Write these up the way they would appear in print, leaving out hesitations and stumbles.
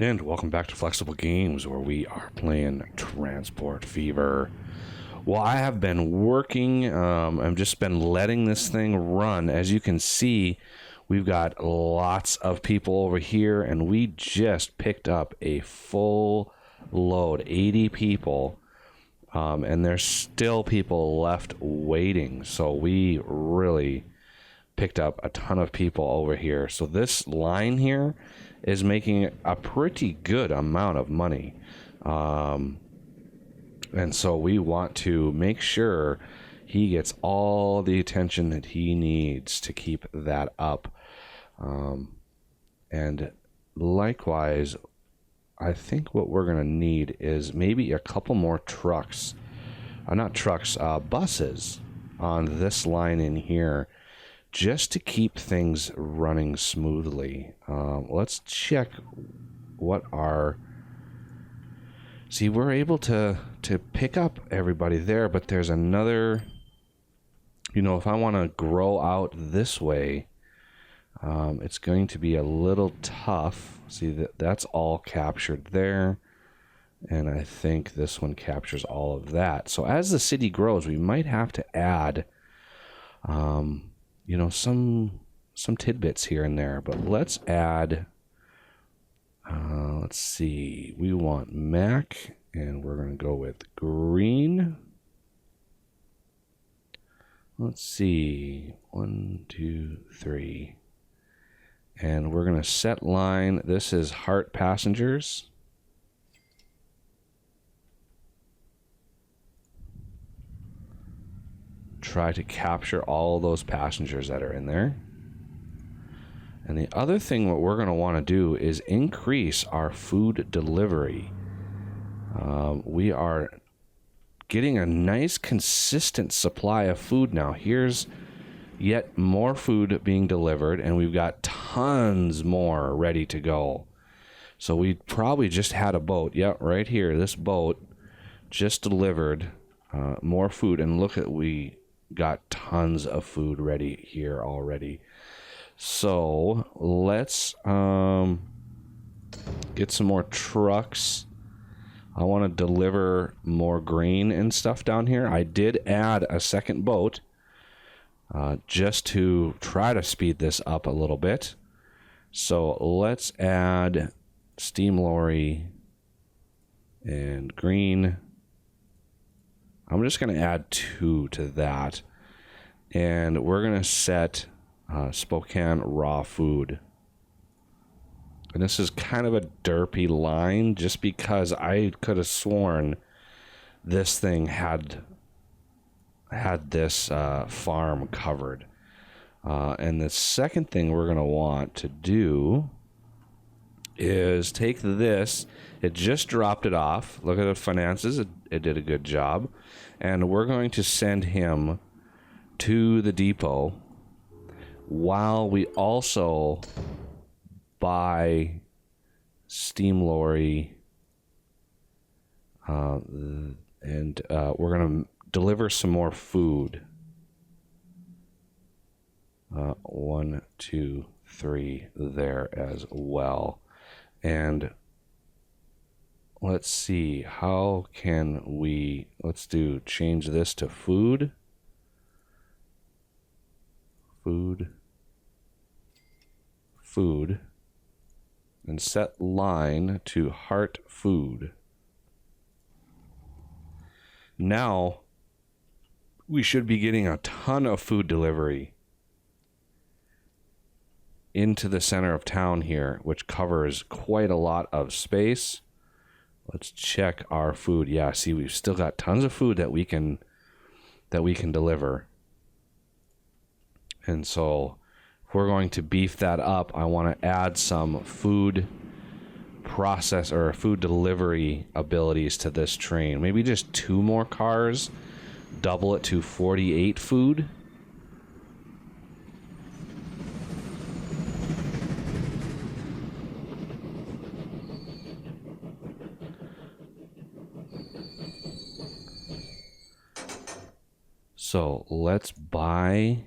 And welcome back to Flexible Games, where we are playing Transport Fever. Well, I have been working, I've just been letting this thing run. As you can see, we've got lots of people over here, and we just picked up a full load, 80 people, and there's still people left waiting. So we really picked up a ton of people over here. So this line here is making a pretty good amount of money. And so we want to make sure he gets all the attention that he needs to keep that up. And likewise, I think what we're going to need is maybe a couple more trucks. Not trucks, buses on this line in here, just to keep things running smoothly. Let's check what our... See, we're able to pick up everybody there, but there's another... You know, if I want to grow out this way, it's going to be a little tough. See, that's all captured there. And I think this one captures all of that. So as the city grows, we might have to add... you know, some tidbits here and there, but let's add, let's see, we want Mac, and we're going to go with green. Let's see, 1, 2, 3, and we're going to set line. This is Heart Passengers. Try to capture all those passengers that are in there. And the other thing what we're going to want to do is increase our food delivery. We are getting a nice consistent supply of food now. Here's yet more food being delivered, and we've got tons more ready to go. So we probably just had a boat. Yep, right here. This boat just delivered more food, and look at we got tons of food ready here already. So let's get some more trucks. I want to deliver more grain and stuff down here. I did add a second boat just to try to speed this up a little bit. So let's add steam lorry and green. I'm just going to add 2 to that. And we're going to set Spokane raw food. And this is kind of a derpy line just because I could have sworn this thing had this farm covered. And the second thing we're going to want to do is take this. It just dropped it off. Look at the finances. It did a good job. And we're going to send him to the depot while we also buy steam lorry. And we're going to deliver some more food. 1, 2, 3 there as well. And let's see, how can we, change this to food. Food. And set line to heart food. Now, we should be getting a ton of food delivery into the center of town here, which covers quite a lot of space. Let's check our food. Yeah, see, we've still got tons of food that we can deliver. And so if we're going to beef that up, I want to add some food process or food delivery abilities to this train. Maybe just 2 more cars, double it to 48 food. So let's buy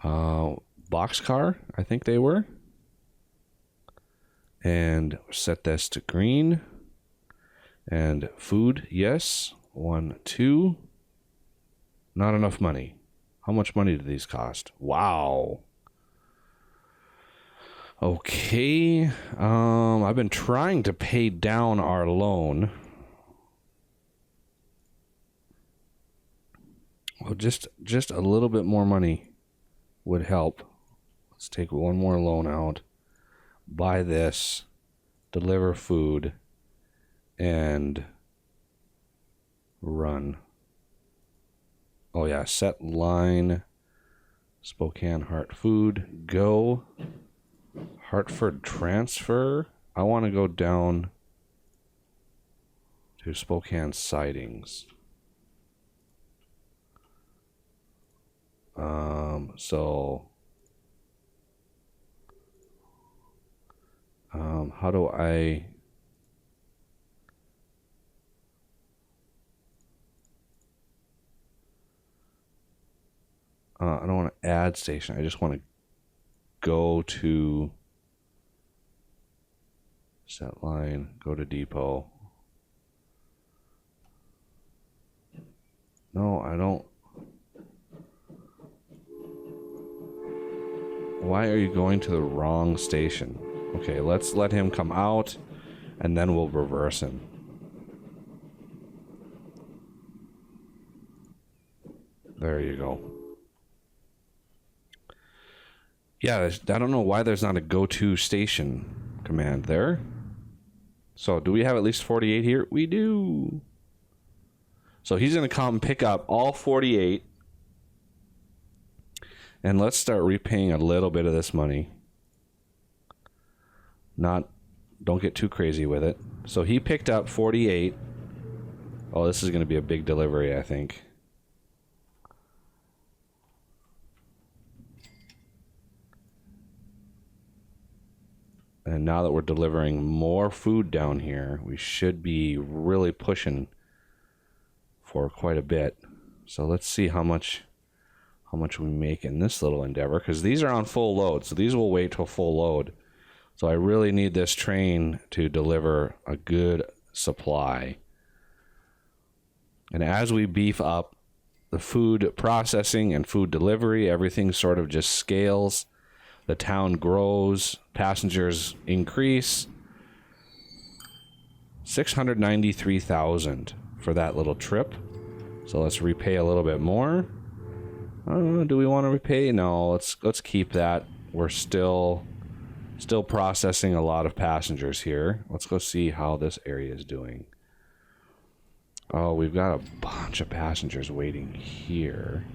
boxcar, I think they were. And set this to green. And food, yes. 1, 2. Not enough money. How much money do these cost? Wow. Okay. I've been trying to pay down our loan. Well, just a little bit more money would help. Let's take one more loan out. Buy this. Deliver food. And run. Oh yeah, set line. Spokane Hart Food. Go. Hartford transfer. I want to go down to Spokane Sidings. How do I don't want to add station. I just want to go to set line, go to depot. No, I don't. Why are you going to the wrong station? Okay, let's let him come out, and then we'll reverse him. There you go. Yeah, I don't know why there's not a go-to station command there. So, do we have at least 48 here? We do. So, he's going to come pick up all 48. And let's start repaying a little bit of this money. Don't get too crazy with it. So he picked up 48. Oh, this is going to be a big delivery, I think. And now that we're delivering more food down here, we should be really pushing for quite a bit. So let's see how much we make in this little endeavor, because these are on full load, so these will wait till full load. So I really need this train to deliver a good supply. And as we beef up the food processing and food delivery, everything sort of just scales. The town grows, passengers increase. 693,000 for that little trip. So let's repay a little bit more. Do we want to repay? No, let's keep that. We're still processing a lot of passengers here. Let's go see how this area is doing. Oh, we've got a bunch of passengers waiting here.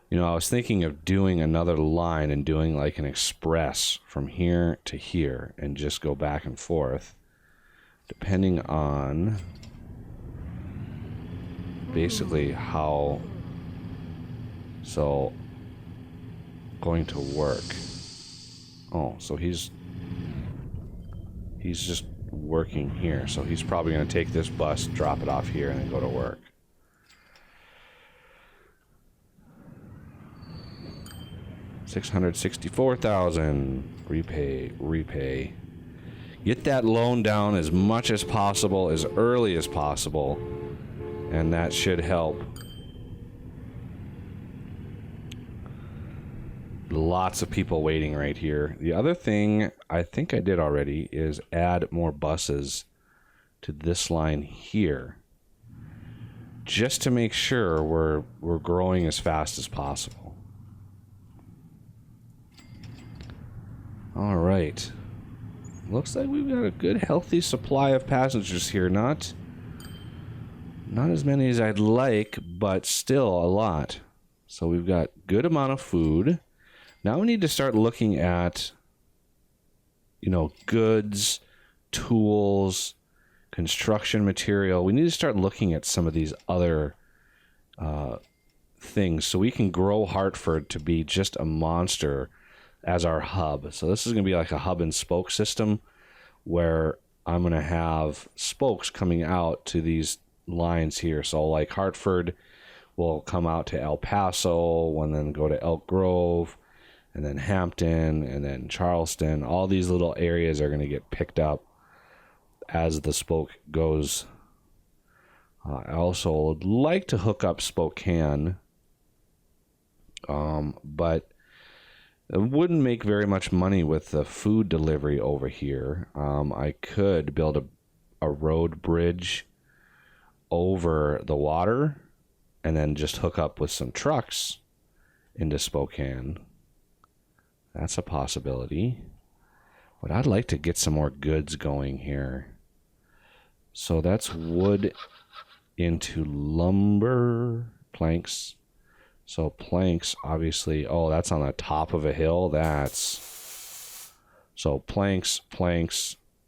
You know, I was thinking of doing another line and doing like an express from here to here and just go back and forth, depending on basically how going to work. Oh, so he's just working here, so he's probably going to take this bus, drop it off here, and then go to work. $664,000. Repay. Get that loan down as much as possible, as early as possible, and that should help. Lots of people waiting right here. The other thing I think I did already is add more buses to this line here, just to make sure we're growing as fast as possible. All right. Looks like we've got a good, healthy supply of passengers here. Not as many as I'd like, but still a lot. So we've got good amount of food. Now we need to start looking at, goods, tools, construction material. We need to start looking at some of these other things so we can grow Hartford to be just a monster as our hub. So this is going to be like a hub and spoke system where I'm going to have spokes coming out to these lines here. So like Hartford will come out to El Paso and then go to Elk Grove and then Hampton, and then Charleston. All these little areas are going to get picked up as the spoke goes. I also would like to hook up Spokane, but it wouldn't make very much money with the food delivery over here. I could build a road bridge over the water and then just hook up with some trucks into Spokane. That's a possibility. But I'd like to get some more goods going here. So that's wood into lumber, planks. So planks, obviously, oh, that's on the top of a hill. That's, so planks,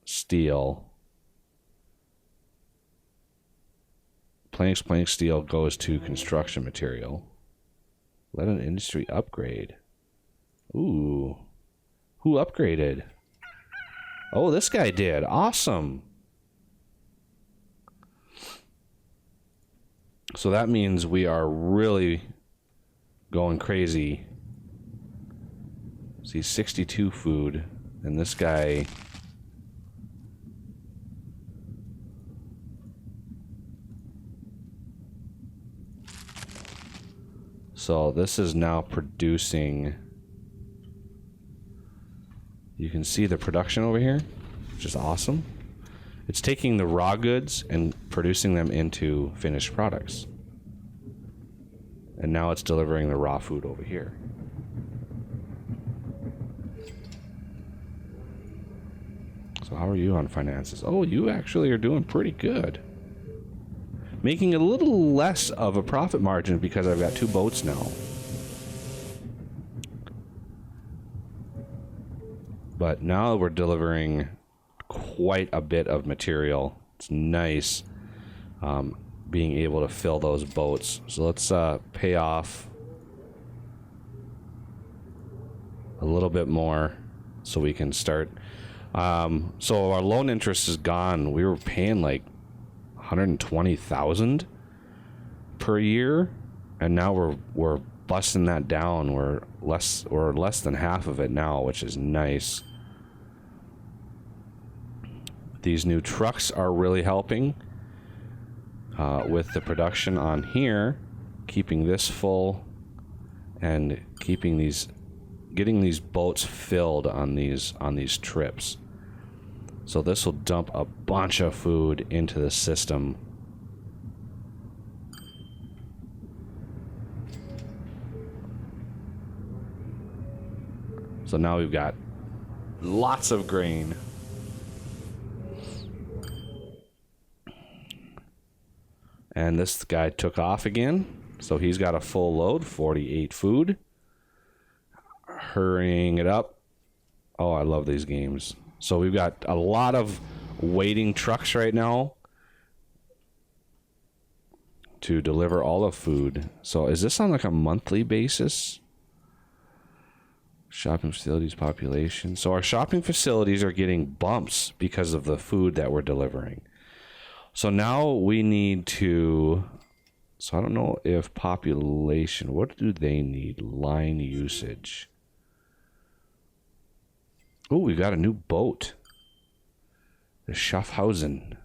steel. Planks, steel goes to construction material. Let an industry upgrade. Ooh. Who upgraded? Oh, this guy did. Awesome. So that means we are really going crazy. See, 62 food, and this guy... So this is now producing... You can see the production over here, which is awesome. It's taking the raw goods and producing them into finished products. And now it's delivering the raw food over here. So how are you on finances? Oh, you actually are doing pretty good. Making a little less of a profit margin because I've got 2 boats now. But now we're delivering quite a bit of material. It's nice being able to fill those boats. So let's pay off a little bit more so we can start. So our loan interest is gone. We were paying like $120,000 per year, and now we're busting that down. We're less than half of it now, which is nice. These new trucks are really helping with the production on here, keeping this full and getting these boats filled on these trips. So this will dump a bunch of food into the system. So now we've got lots of grain. And this guy took off again. So he's got a full load, 48 food. Hurrying it up. Oh, I love these games. So we've got a lot of waiting trucks right now to deliver all the food. So is this on like a monthly basis? Shopping facilities population. So our shopping facilities are getting bumps because of the food that we're delivering. So now we need to... So I don't know if population... What do they need? Line usage. Oh, we got a new boat. The Schaffhausen.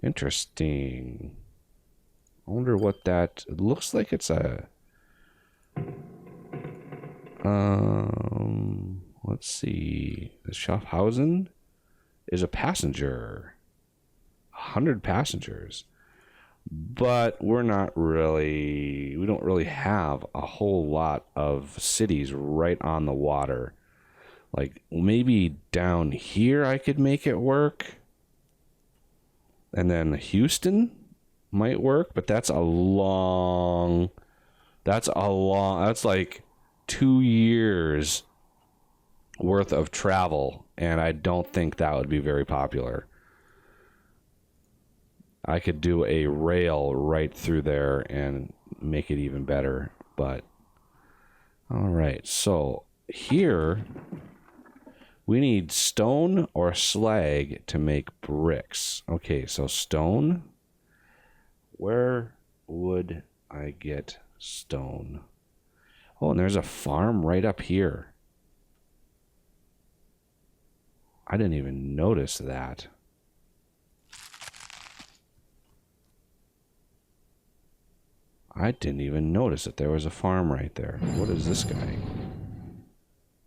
Interesting. I wonder what that... It looks like it's a... Let's see. The Schaffhausen is a passenger. 100 passengers. But we don't really have a whole lot of cities right on the water. Like maybe down here I could make it work. And then Houston might work, but that's like 2 years worth of travel, and I don't think that would be very popular. I could do a rail right through there and make it even better, but all right. So here we need stone or slag to make bricks. Okay, so stone. Where would I get stone? Oh, and there's a farm right up here. I didn't even notice that. I didn't even notice that there was a farm right there. What is this guy?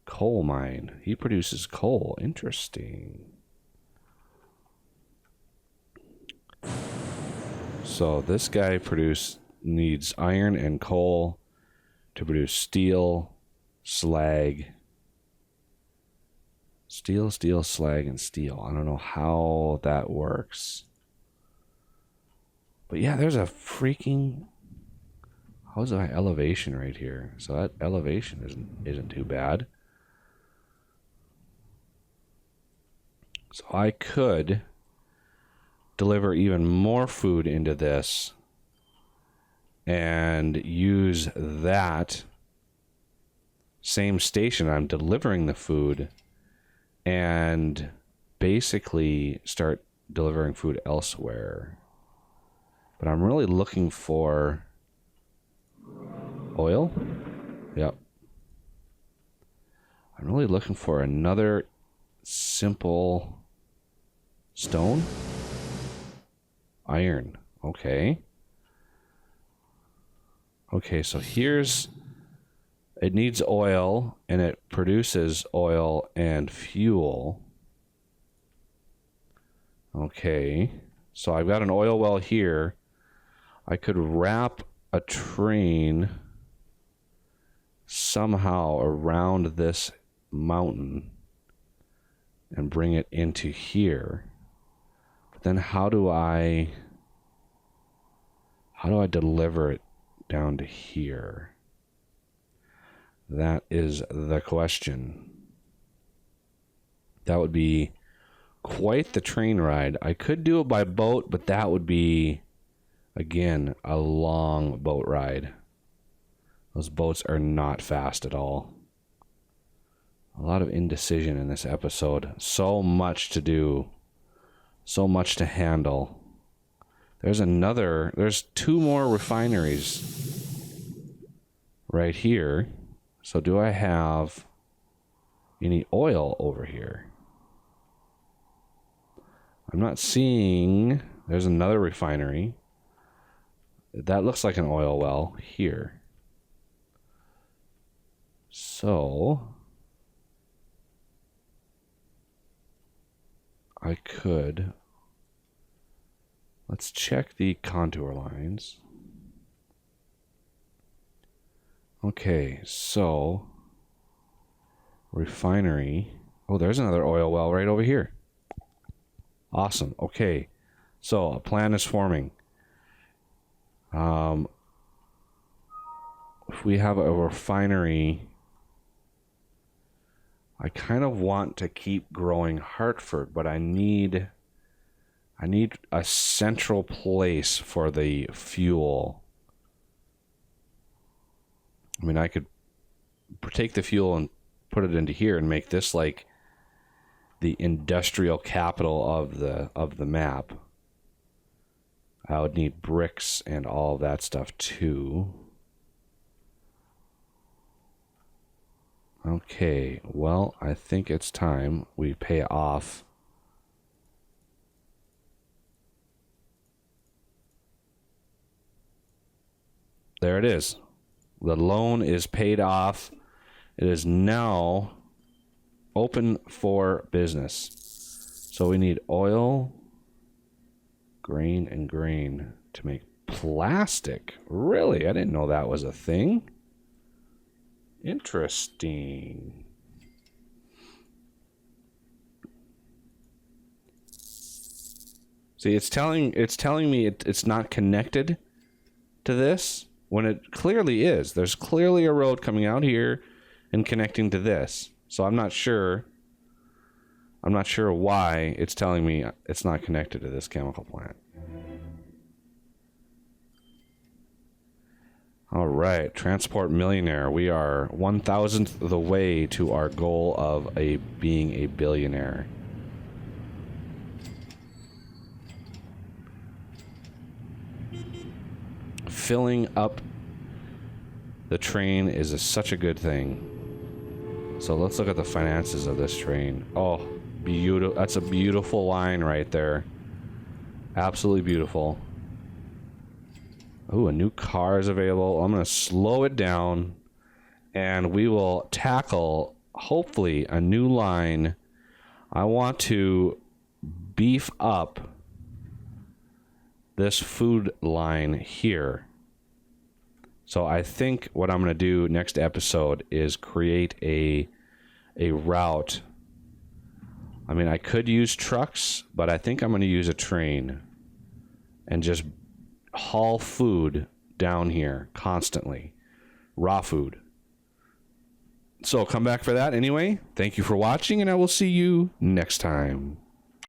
Coal mine. He produces coal. Interesting. So this guy needs iron and coal to produce steel, slag. Steel, slag, and steel. I don't know how that works. But yeah, there's a freaking... How's my elevation right here? So that elevation isn't too bad. So I could deliver even more food into this and use that same station I'm delivering the food and basically start delivering food elsewhere. But I'm really looking for oil. Yep. I'm really looking for another simple stone. Iron. Okay. Okay, so here's... It needs oil, and it produces oil and fuel. Okay. So I've got an oil well here. I could wrap a train somehow around this mountain and bring it into here. But then how do I deliver it down to here? That is the question. That would be quite the train ride. I could do it by boat, but that would be, again, a long boat ride. Those boats are not fast at all. A lot of indecision in this episode. So much to do. So much to handle. There's two more refineries right here. So do I have any oil over here? I'm not seeing... There's another refinery. That looks like an oil well here. So I could... Let's check the contour lines. Okay, so refinery. Oh, there's another oil well right over here. Awesome. Okay, so a plan is forming. If we have a refinery, I kind of want to keep growing Hartford, but I need a central place for the fuel. I mean, I could take the fuel and put it into here and make this like the industrial capital of the map. I would need bricks and all of that stuff too. Okay, well, I think it's time we pay off there it is. The loan is paid off. It is now open for business. So we need oil, grain, and grain to make plastic. Really? I didn't know that was a thing. Interesting. See, it's telling me it's not connected to this when it clearly is. There's clearly a road coming out here and connecting to this. So I'm not sure why it's telling me it's not connected to this chemical plant. All right, Transport Millionaire. We are 1,000th the way to our goal of being a billionaire. Filling up the train is such a good thing. So let's look at the finances of this train. Oh, beautiful. That's a beautiful line right there. Absolutely beautiful. Ooh, a new car is available. I'm going to slow it down and we will tackle, hopefully, a new line. I want to beef up this food line here. So I think what I'm going to do next episode is create a route. I mean, I could use trucks, but I think I'm going to use a train and just haul food down here constantly. Raw food. So come back for that anyway. Thank you for watching, and I will see you next time.